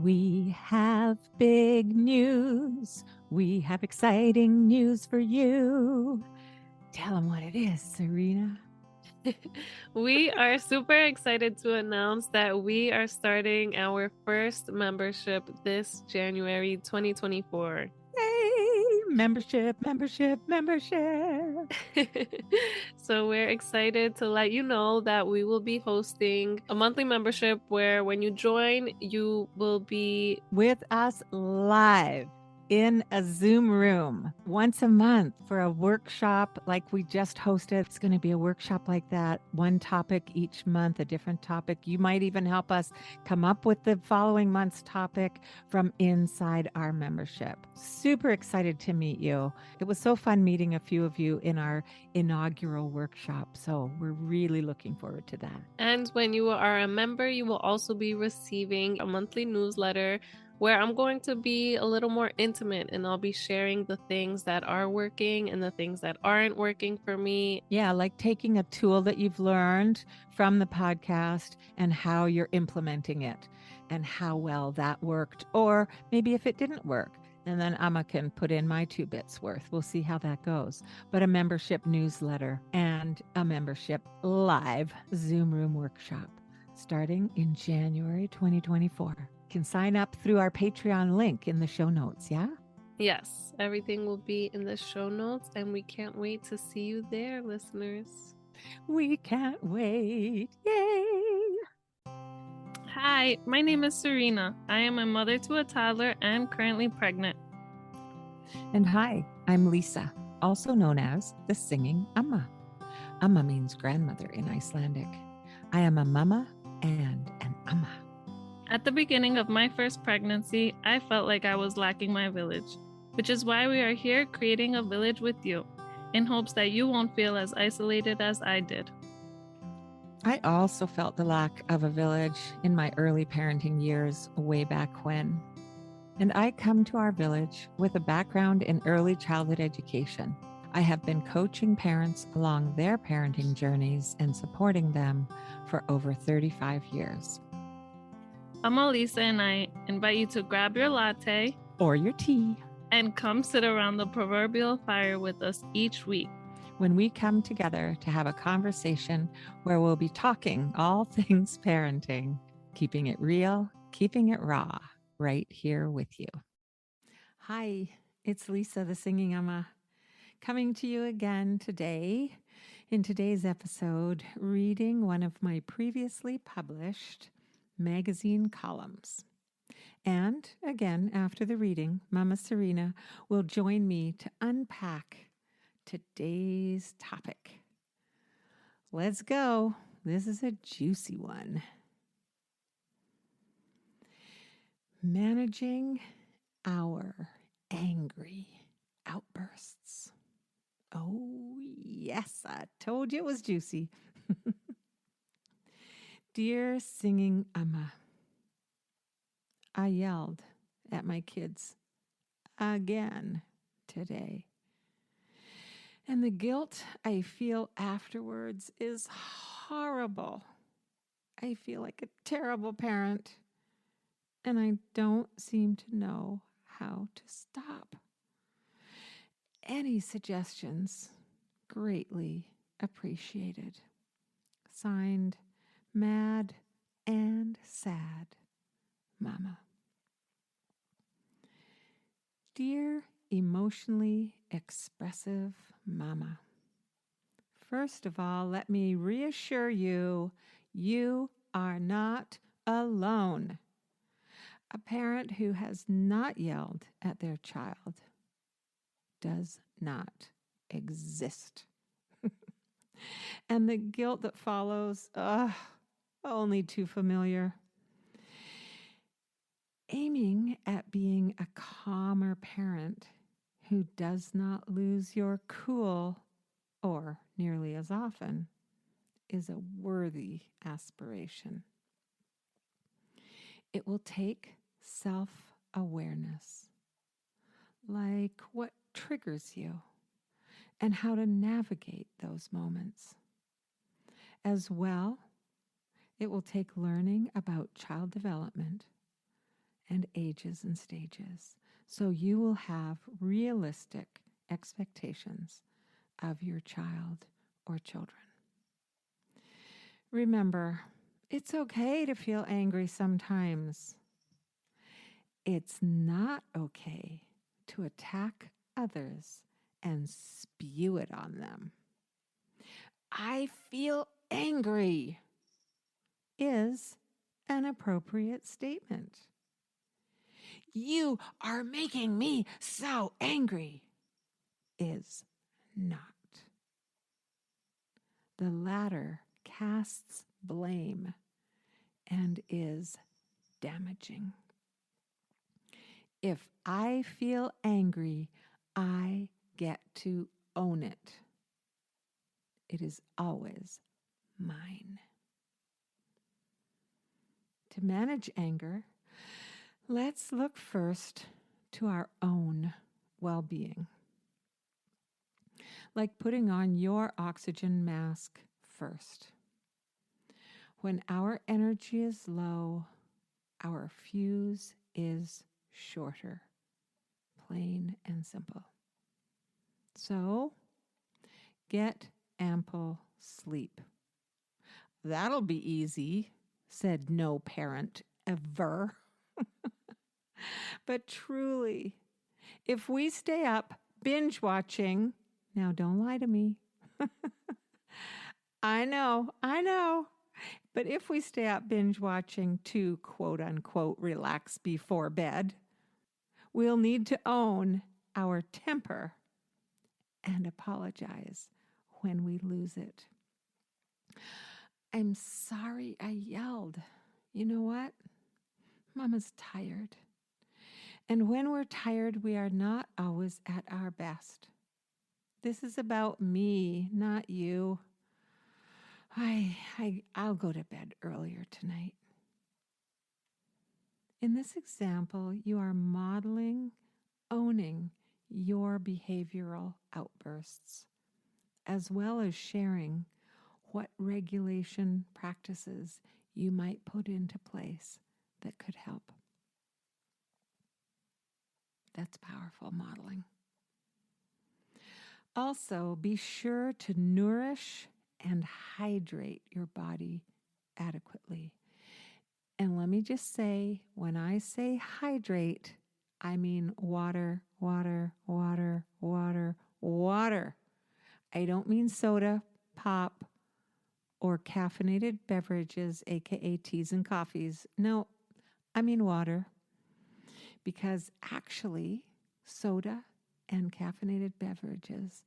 We have big news. We have exciting news for you. Tell them what it is, Sareena. We are super excited to announce that we are starting our first membership this January 2024. Yay! Membership, membership, membership. So we're excited to let you know that we will be hosting a monthly membership where when you join, you will be With us live in a Zoom room once a month for a workshop like we just hosted. It's going to be a workshop like that, one topic each month, a different topic. You might even help us come up with the following month's topic from inside our membership. Super excited to meet you. It was so fun meeting a few of you in our inaugural workshop. So we're really looking forward to that. And when you are a member, you will also be receiving a monthly newsletter where I'm going to be a little more intimate and I'll be sharing the things that are working and the things that aren't working for me. Yeah, like taking a tool that you've learned from the podcast and how you're implementing it and how well that worked, or maybe if it didn't work. And then Amma can put in my 2 bits worth. We'll see how that goes. But a membership newsletter and a membership live Zoom room workshop starting in January 2024. Can sign up through our Patreon link in the show notes. Yeah. Yes, everything will be in the show notes, and we can't wait to see you there, listeners. We can't wait. Yay. Hi, my name is Sareena. I am a mother to a toddler and currently pregnant. And hi, I'm Lisa, also known as the Singing Amma. Amma means grandmother in Icelandic. I am a mama and an Amma. At the beginning of my first pregnancy, I felt like I was lacking my village, which is why we are here creating a village with you, in hopes that you won't feel as isolated as I did. I also felt the lack of a village in my early parenting years way back when. And I come to our village with a background in early childhood education. I have been coaching parents along their parenting journeys and supporting them for over 35 years. Amma Lisa and I invite you to grab your latte Or your tea and come sit around the proverbial fire with us each week. when we come together to have a conversation where we'll be talking all things parenting, keeping it real, keeping it raw, right here with you. Hi, it's Lisa, the Singing Amma, coming to you again today. In today's episode, reading one of my previously published magazine columns. And again, after the reading, Mama Sareena will join me to unpack today's topic. Let's go. This is a juicy one. Managing our angry outbursts. Oh, yes, I told you it was juicy. Dear Singing Amma, I yelled at my kids again today. And the guilt I feel afterwards is horrible. I feel like a terrible parent, and I don't seem to know how to stop. Any suggestions greatly appreciated. Signed, Mad and Sad Mama. Dear emotionally expressive Mama, first of all, let me reassure you, you are not alone. A parent who has not yelled at their child does not exist. And the guilt that follows, only too familiar. Aiming at being a calmer parent who does not lose your cool, or nearly as often, is a worthy aspiration. It will take self-awareness, like what triggers you and how to navigate those moments. As well, it will take learning about child development and ages and stages. So you will have realistic expectations of your child or children. Remember, it's okay to feel angry sometimes. It's not okay to attack others and spew it on them. I feel angry is an appropriate statement. You are making me so angry is not. The latter casts blame and is damaging. If I feel angry, I get to own it. It is always mine. To manage anger, let's look first to our own well-being. Like putting on your oxygen mask first. When our energy is low, our fuse is shorter, plain and simple. So, get ample sleep. That'll be easy, said no parent ever. But truly, if we stay up binge watching, now don't lie to me. I know. But if we stay up binge watching to quote unquote relax before bed, we'll need to own our temper and apologize when we lose it. I'm sorry I yelled. You know what? Mama's tired. And when we're tired, we are not always at our best. This is about me, not you. I'll go to bed earlier tonight. In this example, you are modeling, owning your behavioral outbursts, as well as sharing what regulation practices you might put into place that could help. That's powerful modeling. Also, be sure to nourish and hydrate your body adequately. And let me just say, when I say hydrate, I mean water, water, water, water, water. I don't mean soda, pop, or caffeinated beverages, aka teas and coffees. No, I mean water. Because actually, soda and caffeinated beverages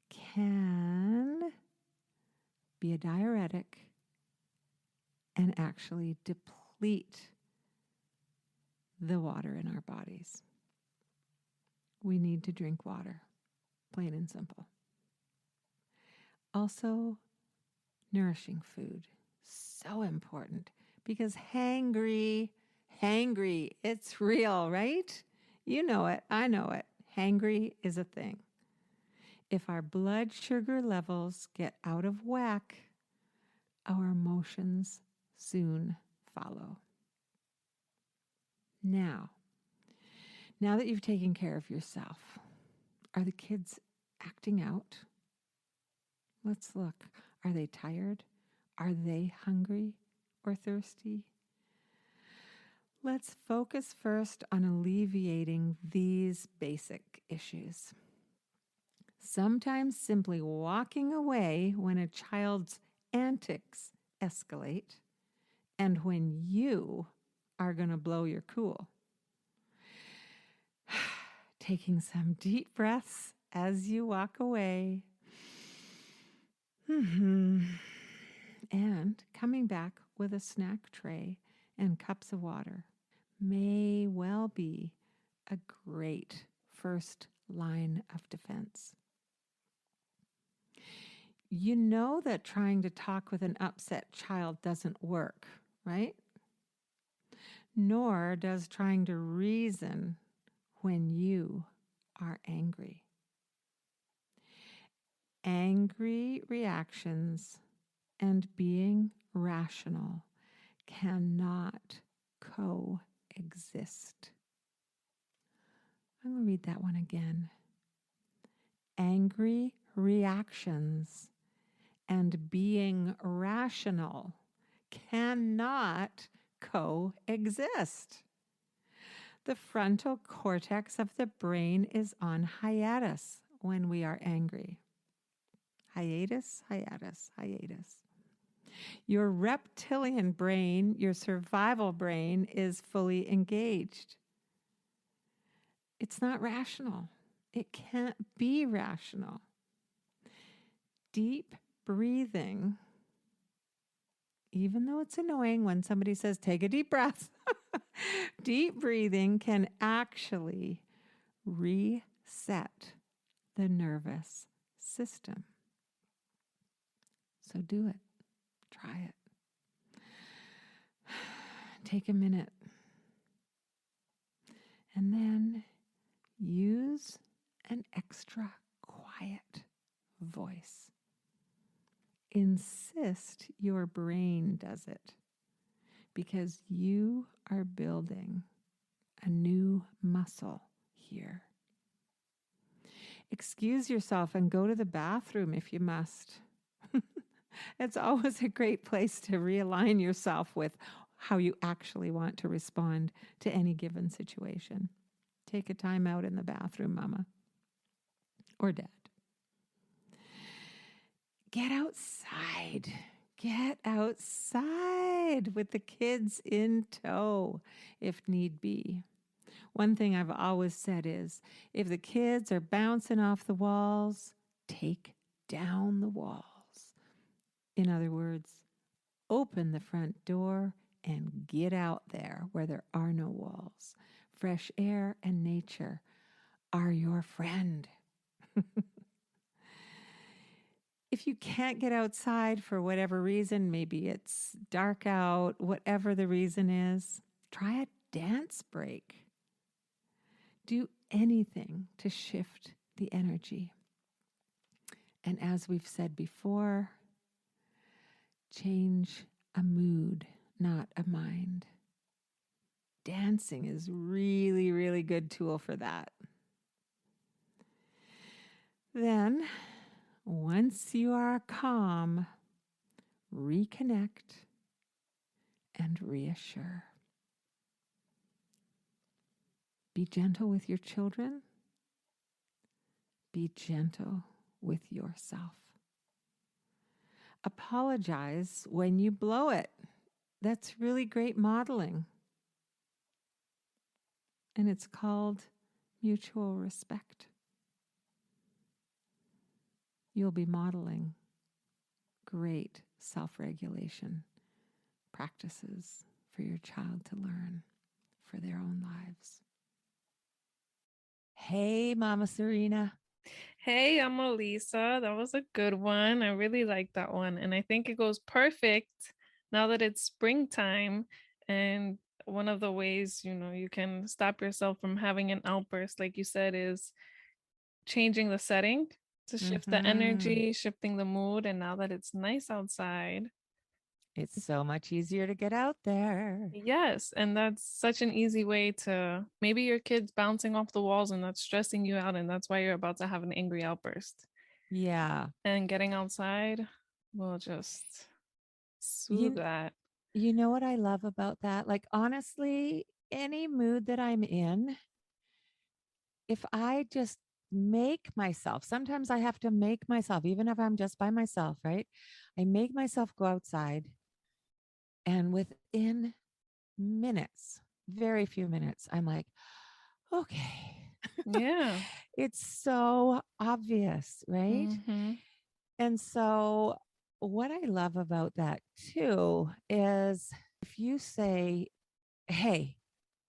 can be a diuretic and actually deplete the water in our bodies. We need to drink water, plain and simple. Also, nourishing food, so important because hangry, it's real, right? You know it, I know it. Hangry is a thing. If our blood sugar levels get out of whack, our emotions soon follow. Now that you've taken care of yourself, are the kids acting out? Let's look. Are they tired? Are they hungry or thirsty? Let's focus first on alleviating these basic issues. Sometimes simply walking away when a child's antics escalate and when you are going to blow your cool. Taking some deep breaths as you walk away. And coming back with a snack tray and cups of water may well be a great first line of defense. You know that trying to talk with an upset child doesn't work, right? Nor does trying to reason when you are angry. Angry reactions and being rational cannot coexist. exist. I'm going to read that one again. Angry reactions and being rational cannot coexist. The frontal cortex of the brain is on hiatus when we are angry. Hiatus, hiatus, hiatus. Your reptilian brain, your survival brain, is fully engaged. It's not rational. It can't be rational. Deep breathing, even though it's annoying when somebody says, take a deep breath, deep breathing can actually reset the nervous system. So do it. Try it. Take a minute. And then use an extra quiet voice. Insist your brain does it because you are building a new muscle here. Excuse yourself and go to the bathroom if you must. It's always a great place to realign yourself with how you actually want to respond to any given situation. Take a time out in the bathroom, mama or dad. Get outside. Get outside with the kids in tow if need be. One thing I've always said is if the kids are bouncing off the walls, take down the walls. In other words, open the front door and get out there where there are no walls. Fresh air and nature are your friend. If you can't get outside for whatever reason, maybe it's dark out, whatever the reason is, try a dance break. Do anything to shift the energy. And as we've said before, change a mood, not a mind. Dancing is really, really good tool for that. Then, once you are calm, reconnect and reassure. Be gentle with your children. Be gentle with yourself. Apologize when you blow it. That's really great modeling. And it's called mutual respect. You'll be modeling great self-regulation practices for your child to learn for their own lives. Hey, Mama Sareena. Hey, Amma Lisa. That was a good one. I really like that one. And I think it goes perfect now that it's springtime. And one of the ways, you can stop yourself from having an outburst, like you said, is changing the setting to shift the energy, shifting the mood. And now that it's nice outside, it's so much easier to get out there. yes. And that's such an easy way to maybe your kid's bouncing off the walls and that's stressing you out. And that's why you're about to have an angry outburst. Yeah. And getting outside will just soothe that. You know what I love about that? Like, honestly, any mood that I'm in, if I just make myself, sometimes I have to make myself, even if I'm just by myself, right? I make myself go outside. And within minutes, very few minutes, I'm like, okay. Yeah. It's so obvious, right? Mm-hmm. And so, what I love about that too is if you say, hey,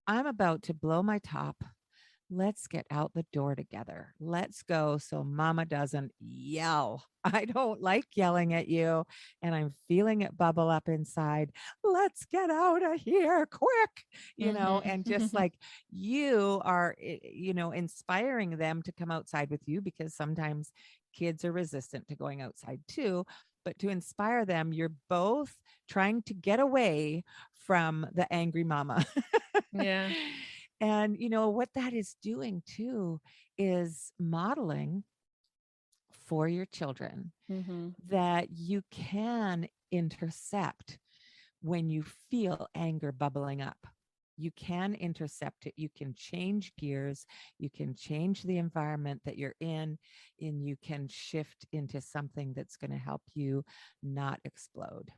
I'm about to blow my top. Let's get out the door together. Let's go so mama doesn't yell. I don't like yelling at you and I'm feeling it bubble up inside. Let's get out of here quick, and just like you are, inspiring them to come outside with you because sometimes kids are resistant to going outside too. but to inspire them, you're both trying to get away from the angry mama. Yeah. And what that is doing too is modeling for your children Mm-hmm. that you can intercept when you feel anger bubbling up. You can intercept it. You can change gears. You can change the environment that you're in, and you can shift into something that's going to help you not explode.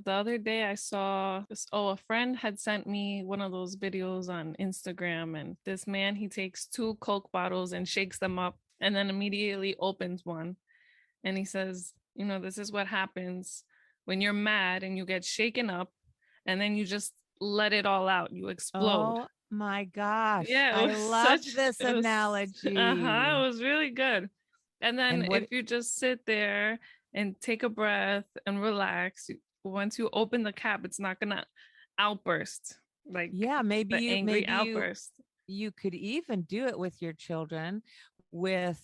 The other day I saw this, a friend had sent me one of those videos on Instagram, and this man, he takes 2 Coke bottles and shakes them up and then immediately opens one. And he says, this is what happens when you're mad and you get shaken up and then you just let it all out. You explode. Oh my gosh. Yeah, I love this it was, analogy. it was really good. And then And what, if you just sit there and take a breath and relax, once you open the cap, it's not gonna outburst like yeah, the angry maybe outburst. you could even do it with your children with,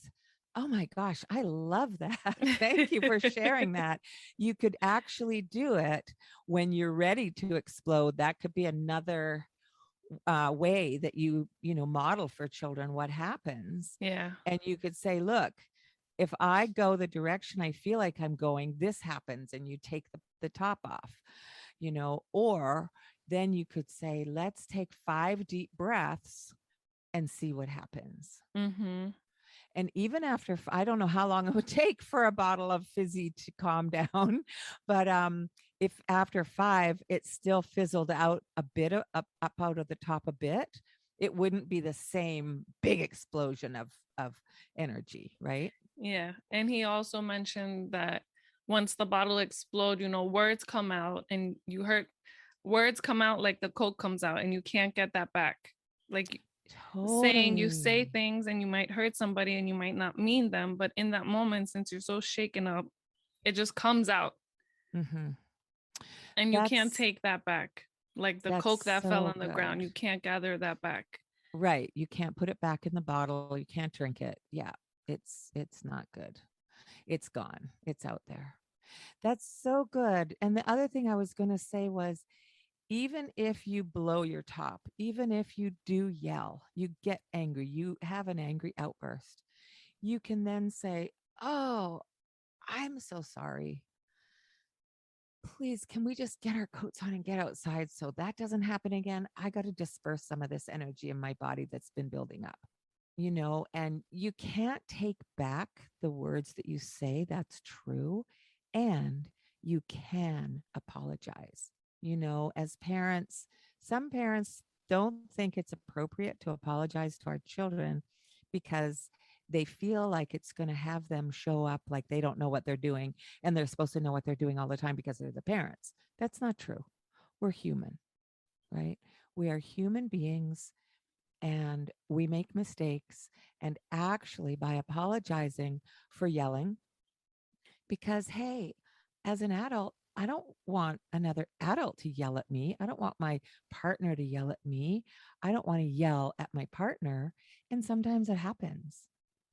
oh my gosh, I love that. Thank you for sharing that. You could actually do it when you're ready to explode. That could be another way that model for children what happens. Yeah. And you could say, look, if I go the direction I feel like I'm going, this happens, and you take the top off, or then you could say, let's take 5 deep breaths and see what happens. Mm-hmm. And even after, I don't know how long it would take for a bottle of fizzy to calm down, but if after 5 it still fizzled out a bit up out of the top a bit, it wouldn't be the same big explosion of energy, right? Yeah. And he also mentioned that once the bottle explode, words come out, and you heard words come out like the Coke comes out, and you can't get that back. Like saying, you say Totally. things and you might hurt somebody and you might not mean them, but in that moment, since you're so shaken up, it just comes out. Mm-hmm. And you can't That's take that back. Like the that's Coke that fell so on the ground, good. you can't gather that back. Right. You can't put it back in the bottle. You can't drink it. Yeah. It's not good. It's gone. It's out there. That's so good. And the other thing I was going to say was, even if you blow your top, even if you do yell, you get angry, you have an angry outburst, you can then say, oh, I'm so sorry. Please, can we just get our coats on and get outside so that doesn't happen again? I got to disperse some of this energy in my body that's been building up. And you can't take back the words that you say. That's true. And you can apologize. As parents, some parents don't think it's appropriate to apologize to our children because they feel like it's going to have them show up like they don't know what they're doing, and they're supposed to know what they're doing all the time because they're the parents. That's not true. We're human, right? We are human beings, and we make mistakes. And actually, by apologizing for yelling, because hey, as an adult, I don't want another adult to yell at me. I don't want my partner to yell at me. I don't want to yell at my partner. And sometimes it happens,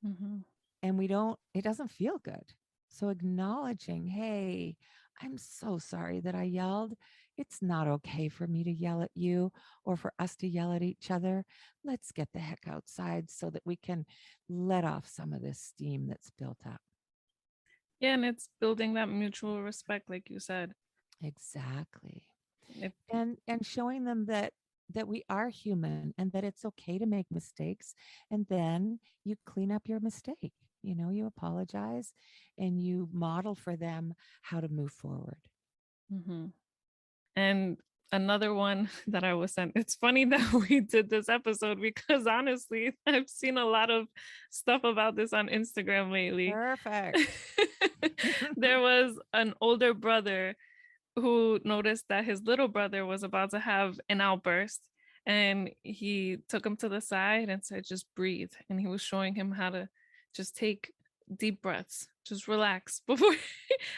Mm-hmm. and it doesn't feel good. So acknowledging, hey, I'm so sorry that I yelled. It's not okay for me to yell at you or for us to yell at each other. Let's get the heck outside so that we can let off some of this steam that's built up. Yeah, and it's building that mutual respect, like you said. Exactly. If And showing them that we are human and that it's okay to make mistakes, and then you clean up your mistake. You apologize and you model for them how to move forward. Mm-hmm. And another one that I was sent, it's funny that we did this episode because honestly, I've seen a lot of stuff about this on Instagram lately. Perfect. There was an older brother who noticed that his little brother was about to have an outburst, and he took him to the side and said, just breathe. And he was showing him how to just take deep breaths, just relax before.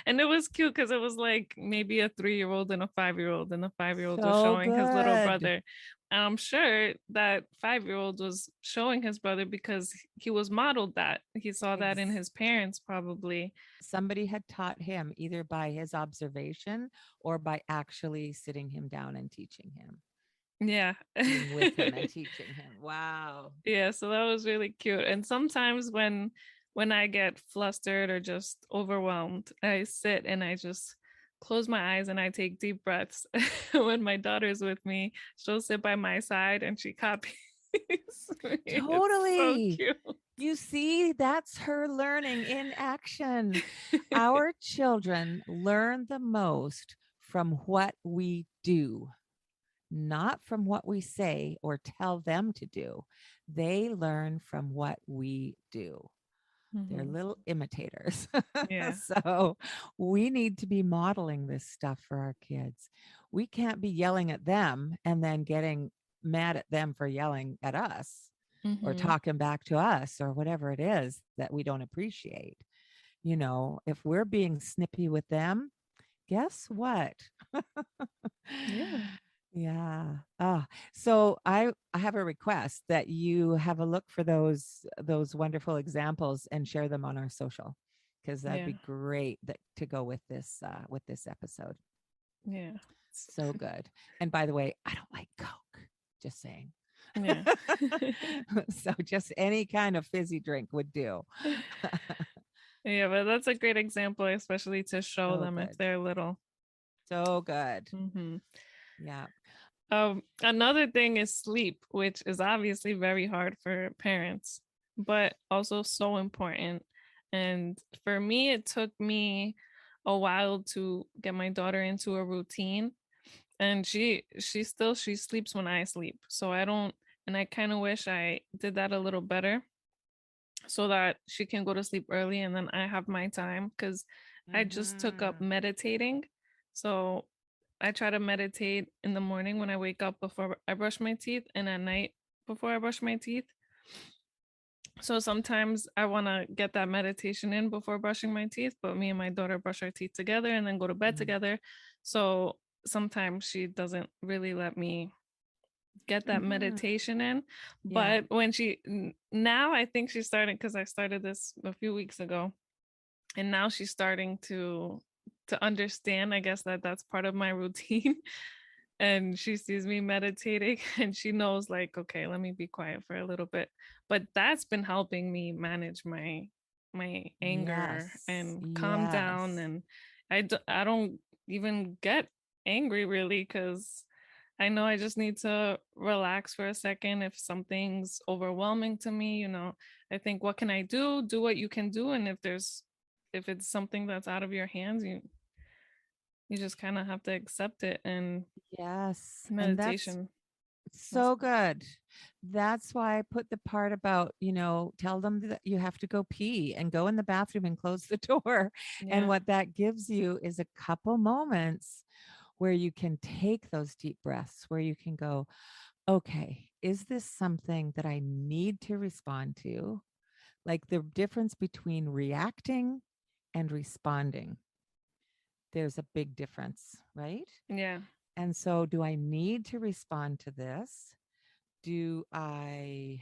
And it was cute because it was like maybe a 3-year-old and a 5-year-old, and the 5-year-old was So showing his little good. brother. I'm sure that 5-year-old was showing his brother because he was modeled that. He saw that in Ex- his parents, probably. Somebody had taught him either by his observation or by actually sitting him down and teaching him, Yeah. being with him and teaching him. Wow. Yeah, so that was really cute. And sometimes when I get flustered or just overwhelmed, I sit and I just close my eyes and I take deep breaths. When my daughter's with me, she'll sit by my side and she copies me. It's so Totally. cute. You see, that's her learning in action. Our children learn the most from what we do, not from what we say or tell them to do. They learn from what we do. They're Mhm. little imitators. Yeah. So we need to be modeling this stuff for our kids. We can't be yelling at them and then getting mad at them for yelling at us or Mhm. talking back to us or whatever it is that we don't appreciate. If we're being snippy with them, guess what? Yeah. Yeah. So I have a request that you have a look for those wonderful examples and share them on our social, because that'd Yeah. be great to go with this episode. Yeah. So good. And by the way, I don't like Coke. Just saying. Yeah. So just any kind of fizzy drink would do. Yeah, but that's a great example, especially to show So them if good. they're little. So good. Mhm. Yeah. Another thing is sleep, which is obviously very hard for parents, but also so important. And for me, it took me a while to get my daughter into a routine. And she sleeps when I sleep. So I don't, and I kind of wish I did that a little better so that she can go to sleep early and then I have my time because I just took up Mhm. meditating. So I try to meditate in the morning when I wake up before I brush my teeth and at night before I brush my teeth. So sometimes I want to get that meditation in before brushing my teeth, but me and my daughter brush our teeth together and then go to bed Mhm. together. So sometimes she doesn't really let me get that Mhm. meditation in. Yeah. But when now I think she's starting because I started this a few weeks ago, and now she's starting to understand, I guess, that that's part of my routine. And she sees me meditating and she knows, like, okay, let me be quiet for a little bit. But that's been helping me manage my anger Yes. and calm down. Yes. And I don't even get angry really because I know I just need to relax for a second if something's overwhelming to me. I think, what can I do? Do what you can do. And if it's something that's out of your hands, you just kind of have to accept it. And Yes. And that's meditation. That's so good. That's why I put the part about, tell them that you have to go pee and go in the bathroom and close the door. And yeah. what that gives you is a couple moments where you can take those deep breaths, where you can go, okay, is this something that I need to respond to? Like the difference between reacting and responding, there's a big difference, right? Yeah. And so, do I need to respond to this? Do I,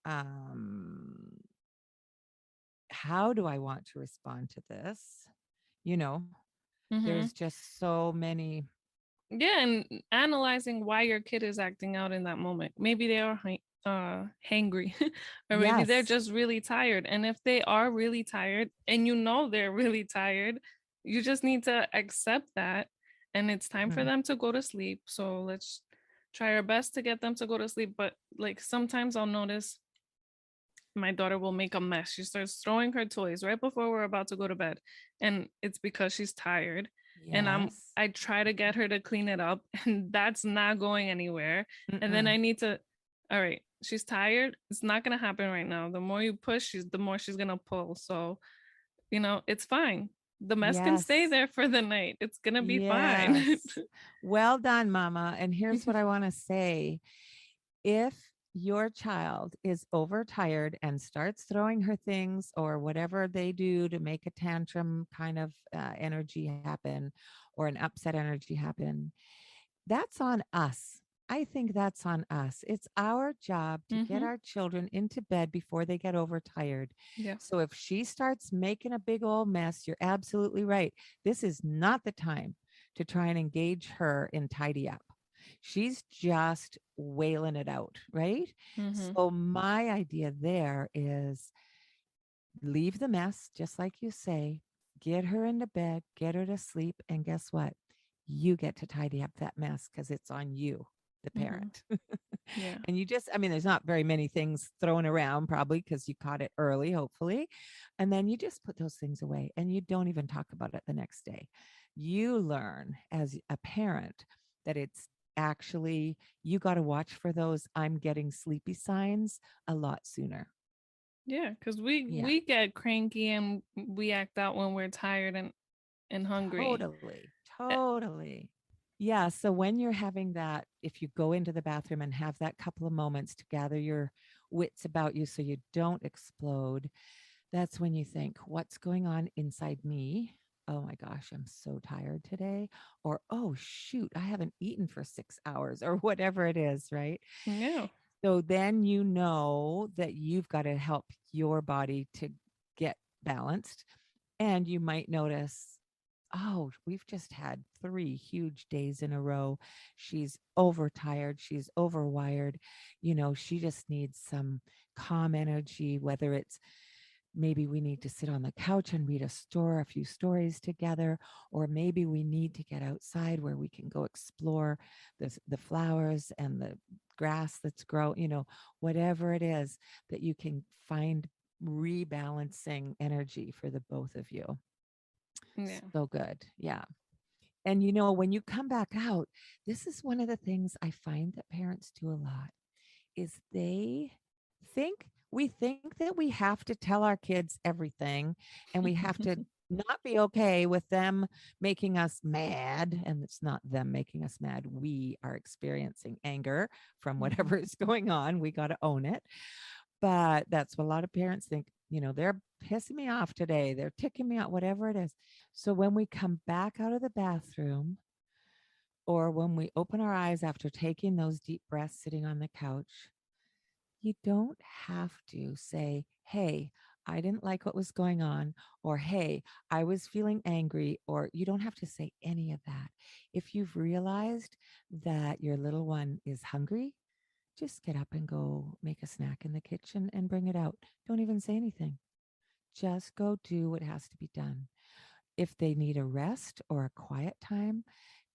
um, how do I want to respond to this? You know, Hmm. there's just so many. Yeah, and analyzing why your kid is acting out in that moment. Maybe they are hangry, or maybe they're Yes. just really tired. And if they are really tired and they're really tired, you just need to accept that, and it's time for Mhm. them to go to sleep. So let's try our best to get them to go to sleep. But like sometimes I'll notice my daughter will make a mess. She starts throwing her toys right before we're about to go to bed. And it's because she's tired. And Yes. I try to get her to clean it up and that's not going anywhere. And then I Mm-mm. need to, all right, she's tired. It's not gonna happen right now. The more you push, the more she's gonna pull. So, it's fine. The mess can stay Yes. there for the night. It's gonna be fine. Yes. Well done, Mama. And here's what I want to say. If your child is overtired and starts throwing her things or whatever they do to make a tantrum kind of energy happen or an upset energy happen, that's on us I think that's on us. It's our job to get Mm-hmm. our children into bed before they get overtired. Yeah. So if she starts making a big old mess, you're absolutely right. This is not the time to try and engage her in tidy up. She's just wailing it out, right? Mm-hmm. So my idea there is leave the mess, just like you say, get her into bed, get her to sleep. And guess what? You get to tidy up that mess because it's on you, the Mm-hmm. parent. Yeah. And you just, I mean, there's not very many things thrown around probably because you caught it early, hopefully. And then you just put those things away and you don't even talk about it the next day. You learn as a parent that it's actually, you got to watch for those I'm getting sleepy signs a lot sooner. Yeah, because we Yeah. we get cranky and we act out when we're tired and hungry. Totally. Totally. Yeah. So when you're having that, if you go into the bathroom and have that couple of moments to gather your wits about you so you don't explode, that's when you think, what's going on inside me? Oh my gosh, I'm so tired today. Or, oh, shoot, I haven't eaten for 6 hours or whatever it is. Right. Yeah. So then you know that you've got to help your body to get balanced. And you might notice, oh, we've just had 3 huge days in a row. She's overtired. She's overwired. She just needs some calm energy, whether it's maybe we need to sit on the couch and read a few stories together, or maybe we need to get outside where we can go explore the flowers and the grass that's grow, whatever it is that you can find rebalancing energy for the both of you. Yeah. So good. Yeah. And when you come back out, this is one of the things I find that parents do a lot is we think that we have to tell our kids everything and we have to not be okay with them making us mad. And it's not them making us mad. We are experiencing anger from Mm-hmm. whatever is going on. We got to own it. But that's what a lot of parents think, they're pissing me off today. They're ticking me out, whatever it is. So when we come back out of the bathroom or when we open our eyes after taking those deep breaths sitting on the couch, you don't have to say, hey, I didn't like what was going on, or hey, I was feeling angry, or you don't have to say any of that. If you've realized that your little one is hungry, just get up and go make a snack in the kitchen and bring it out. Don't even say anything. Just go do what has to be done. If they need a rest or a quiet time,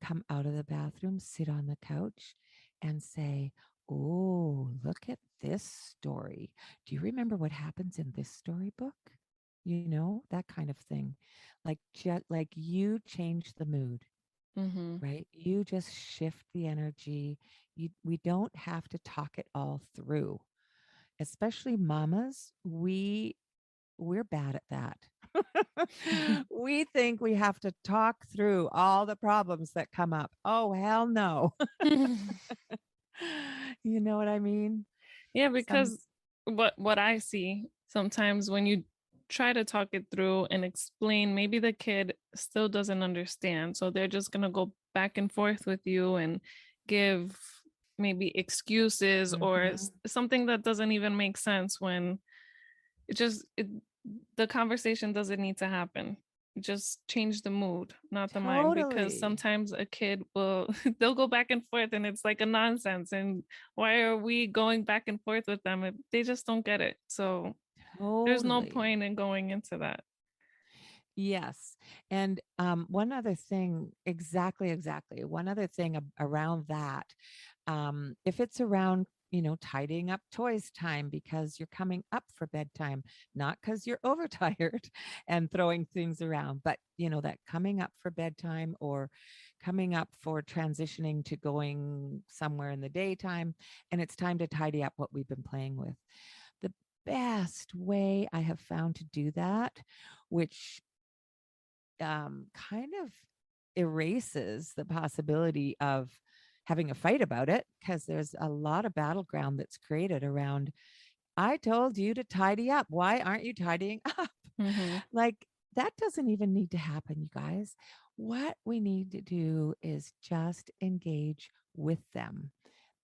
come out of the bathroom, sit on the couch, and say, oh, look at this story. Do you remember what happens in this storybook? That kind of thing. Like you change the mood, Mm-hmm. right? You just shift the energy. We don't have to talk it all through. Especially mamas, we're bad at that. We think we have to talk through all the problems that come up. Oh, hell no. You know what I mean? Yeah, Some because what I see sometimes when you try to talk it through and explain, maybe the kid still doesn't understand. So they're just gonna go back and forth with you and give maybe excuses or Mhm. something that doesn't even make sense when it the conversation doesn't need to happen. Just change the mood, not the mind, because Totally. sometimes a kid will they'll go back and forth and it's like a nonsense. And why are we going back and forth with them if they just don't get it? So there's no Totally. point in going into that. Yes. And one other thing, exactly. One other thing around that, if it's around, tidying up toys time because you're coming up for bedtime, not because you're overtired and throwing things around, but, that coming up for bedtime or coming up for transitioning to going somewhere in the daytime, and it's time to tidy up what we've been playing with. The best way I have found to do that, which kind of erases the possibility of having a fight about it because there's a lot of battleground that's created around, I told you to tidy up. Why aren't you tidying up? Mm-hmm. Like, that doesn't even need to happen, you guys. What we need to do is just engage with them.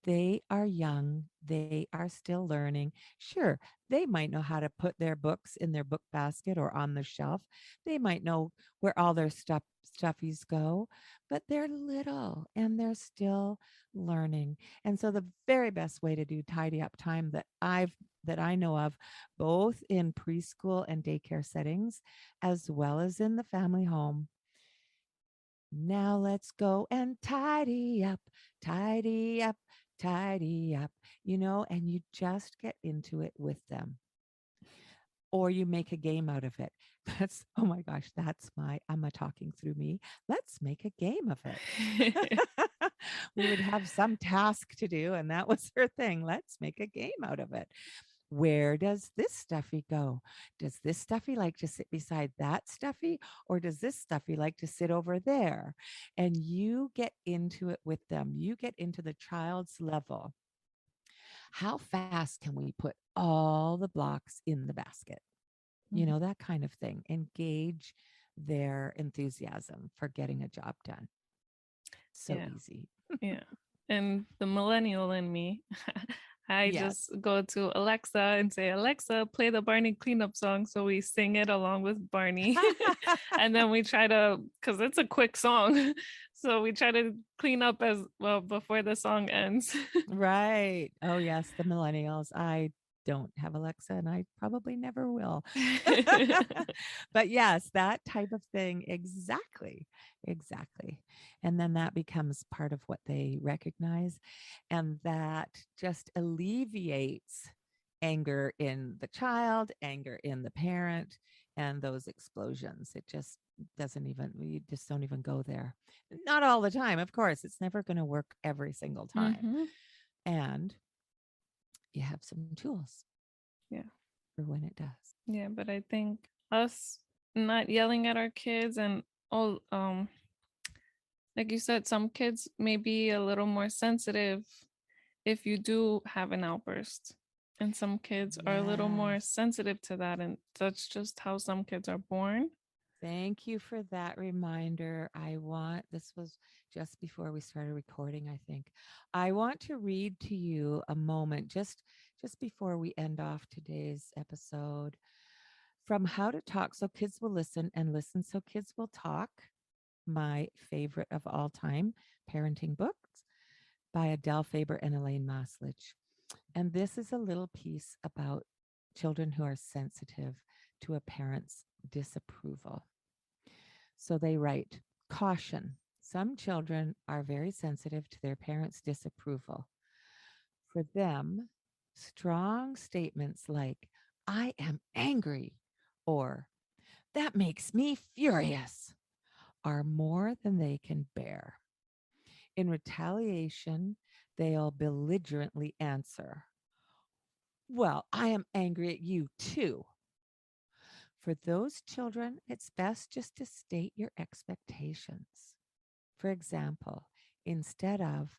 They are young. They are still learning. Sure, they might know how to put their books in their book basket or on the shelf. They might know where all their stuffies go, but they're little and they're still learning. And so the very best way to do tidy up time that I know of, both in preschool and daycare settings, as well as in the family home. Now let's go and tidy up, tidy up, tidy up, and you just get into it with them. Or you make a game out of it. That's, oh my gosh, that's my Amma talking through me. Let's make a game of it. We would have some task to do, and that was her thing. Let's make a game out of it. Where does this stuffy go? Does this stuffy like to sit beside that stuffy? Or does this stuffy like to sit over there? And you get into it with them. You get into the child's level. How fast can we put all the blocks in the basket? That kind of thing. Engage their enthusiasm for getting a job done. So easy. Yeah. And the millennial in me, I Yes. just go to Alexa and say, Alexa, play the Barney cleanup song. So we sing it along with Barney. And then we try to, because it's a quick song. So we try to clean up as well before the song ends. Right. Oh, yes. The millennials. I don't have Alexa and I probably never will. But yes, that type of thing. Exactly. Exactly. And then that becomes part of what they recognize. And that just alleviates anger in the child, anger in the parent, and those explosions. It just doesn't even, you just don't even go there. Not all the time, of course. It's never going to work every single time. And you have some tools. Yeah. For when it does. Yeah, but I think us not yelling at our kids and all like you said, some kids may be a little more sensitive if you do have an outburst. And some kids are a little more sensitive to that. And that's just how some kids are born. Thank you for that reminder. This was just before we started recording, I think. I want to read to you a moment just before we end off today's episode from How to Talk So Kids Will Listen and Listen So Kids Will Talk, my favorite of all time parenting books by Adele Faber and Elaine Maslich. And this is a little piece about children who are sensitive to a parent's disapproval. So they write, caution. Some children are very sensitive to their parents' disapproval. For them, strong statements like, I am angry, or that makes me furious, are more than they can bear. In retaliation, they'll belligerently answer, well, I am angry at you too. For those children, it's best just to state your expectations. For example, instead of,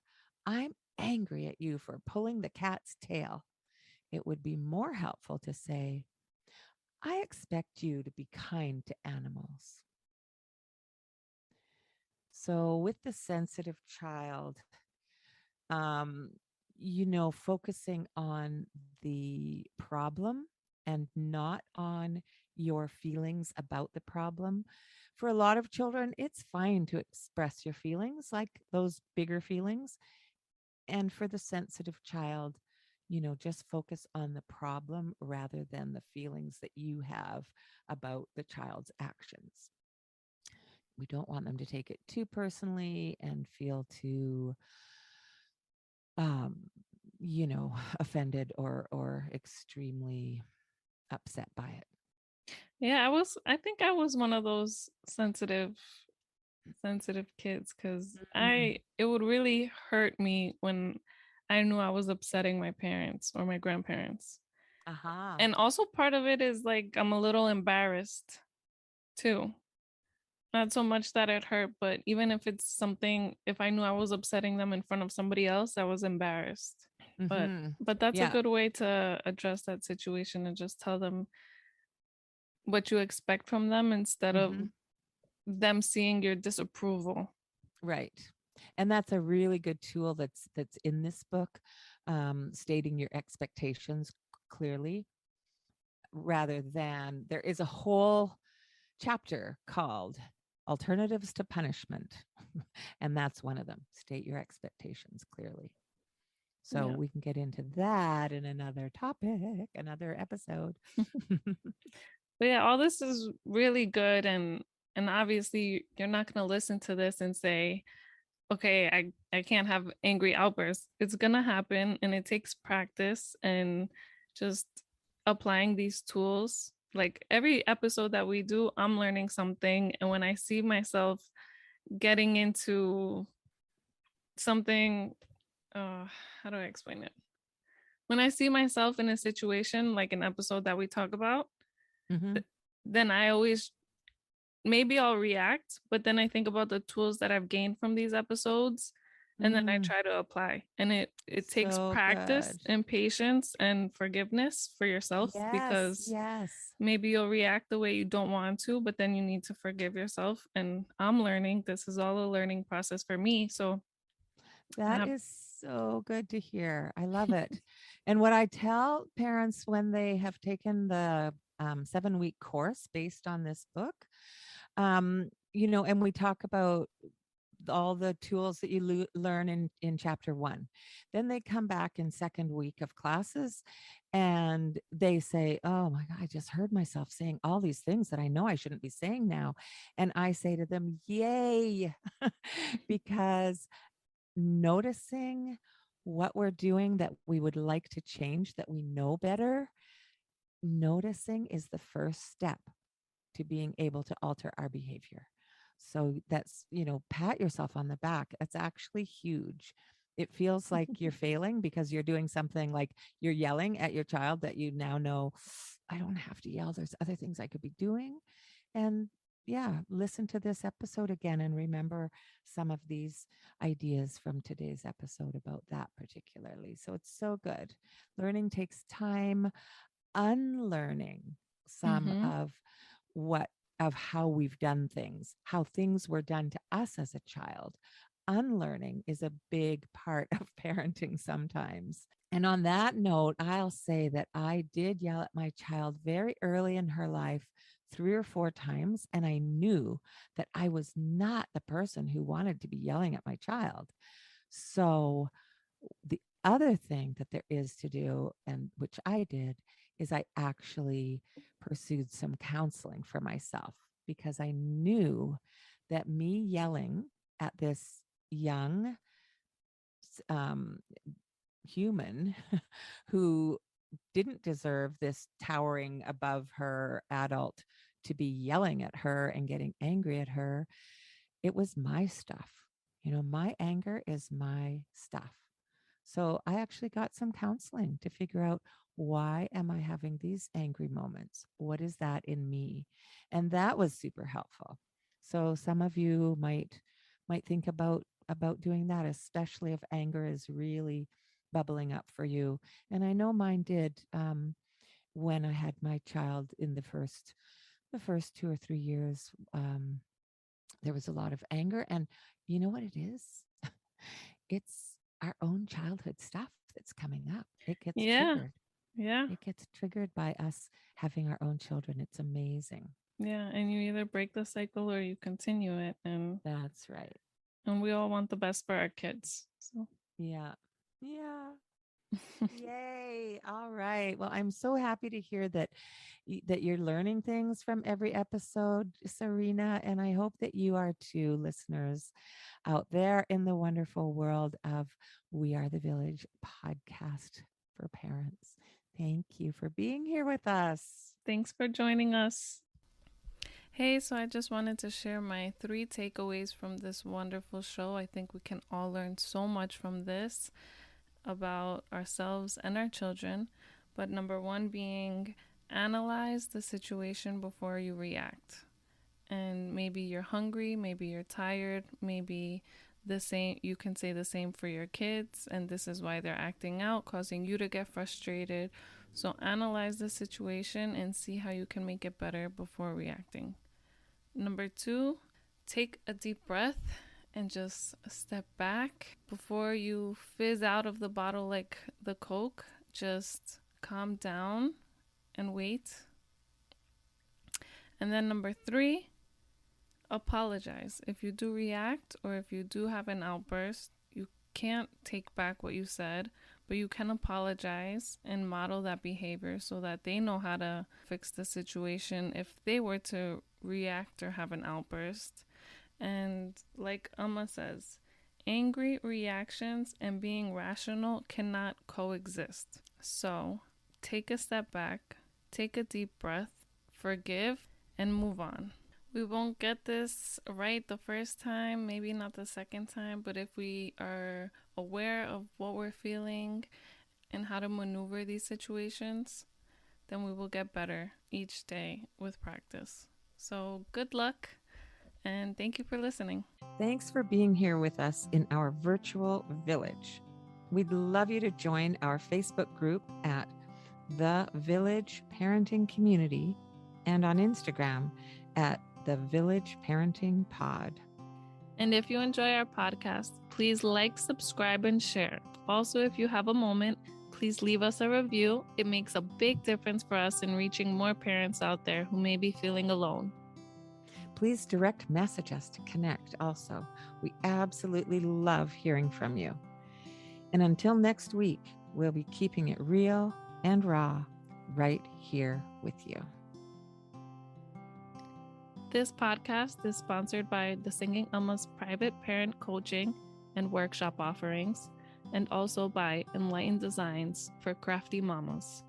I'm angry at you for pulling the cat's tail, it would be more helpful to say, I expect you to be kind to animals. So, with the sensitive child, um, focusing on the problem and not on your feelings about the problem. For a lot of children, it's fine to express your feelings, like those bigger feelings. And for the sensitive child, just focus on the problem rather than the feelings that you have about the child's actions. We don't want them to take it too personally and feel too offended or extremely upset by it. Yeah, I think I was one of those sensitive kids because it would really hurt me when I knew I was upsetting my parents or my grandparents. And also part of it is like I'm a little embarrassed too. Not so much that it hurt, but even if it's something, if I knew I was upsetting them in front of somebody else, I was embarrassed. But that's a good way to address that situation and just tell them what you expect from them instead of them seeing your disapproval. Right. And that's a really good tool that's in this book, stating your expectations clearly, rather than there is a whole chapter called Alternatives to Punishment. And that's one of them. State your expectations clearly. So Yeah. we can get into that in another topic, another episode. But yeah, all this is really good, and obviously you're not going to listen to this and say, okay, I can't have angry outbursts. It's going to happen, and it takes practice and just applying these tools. Like every episode that we do, I'm learning something, and when I see myself getting into something, how do I explain it? When I see myself in a situation like an episode that we talk about, Mm-hmm. then I always, maybe I'll react, but then I think about the tools that I've gained from these episodes, and then I try to apply. And it takes So practice good. and patience and forgiveness for yourself, Yes, because yes. maybe you'll react the way you don't want to, but then you need to forgive yourself. And I'm learning. This is all a learning process for me. So That is so good to hear. I love it. And what I tell parents when they have taken the 7-week course based on this book, and we talk about all the tools that you learn in chapter 1. Then they come back in second week of classes and they say, oh my God, I just heard myself saying all these things that I know I shouldn't be saying now. And I say to them, yay, because noticing what we're doing that we would like to change, that we know better, noticing is the first step to being able to alter our behavior. So that's, pat yourself on the back. That's actually huge. It feels like you're failing because you're doing something like you're yelling at your child that you now know, I don't have to yell. There's other things I could be doing. And yeah, listen to this episode again and remember some of these ideas from today's episode about that particularly. So it's so good. Learning takes time. Unlearning some mhm. of how we've done things, how things were done to us as a child. Unlearning is a big part of parenting sometimes. And on that note, I'll say that I did yell at my child very early in her life, 3 or 4 times, and I knew that I was not the person who wanted to be yelling at my child. So the other thing that there is to do, and which I did, is I actually pursued some counseling for myself because I knew that me yelling at this young um, human who didn't deserve this towering above her adult to be yelling at her and getting angry at her, it was my stuff. My anger is my stuff. So I actually got some counseling to figure out, why am I having these angry moments? What is that in me? And that was super helpful. So some of you might think about doing that, especially if anger is really bubbling up for you. And I know mine did, when I had my child in the first 2 or 3 years. There was a lot of anger, and you know what it is? It's our own childhood stuff that's coming up. It gets Yeah. triggered. Yeah. It gets triggered by us having our own children. It's amazing. Yeah. And you either break the cycle or you continue it. That's right. And we all want the best for our kids. So Yeah. Yeah. Yay. All right. Well, I'm so happy to hear that you're learning things from every episode, Sareena, and I hope that you are too, listeners out there in the wonderful world of We Are the Village podcast for parents. Thank you for being here with us. thanks for joining us. Hey, so I just wanted to share my 3 takeaways from this wonderful show. I think we can all learn so much from this about ourselves and our children. But number 1 being, analyze the situation before you react. And maybe you're hungry, maybe you're tired, maybe the same, you can say the same for your kids, and this is why they're acting out, causing you to get frustrated. So analyze the situation and see how you can make it better before reacting. Number 2, take a deep breath and just step back before you fizz out of the bottle like the Coke. Just calm down and wait. And then number 3, apologize. If you do react or if you do have an outburst, you can't take back what you said, but you can apologize and model that behavior so that they know how to fix the situation if they were to react or have an outburst. And like Amma says, angry reactions and being rational cannot coexist. So take a step back, take a deep breath, forgive, and move on. We won't get this right the first time, maybe not the second time, but if we are aware of what we're feeling and how to maneuver these situations, then we will get better each day with practice. So good luck, and thank you for listening. Thanks for being here with us in our virtual village. We'd love you to join our Facebook group at The Village Parenting Community and on Instagram at The Village Parenting Pod. And if you enjoy our podcast, please like, subscribe, and share. Also, if you have a moment, please leave us a review. It makes a big difference for us in reaching more parents out there who may be feeling alone. Please direct message us to connect also. We absolutely love hearing from you. And until next week, we'll be keeping it real and raw right here with you. This podcast is sponsored by the Singing Amma's private parent coaching and workshop offerings, and also by Enlightened Designs for Crafty Mamas.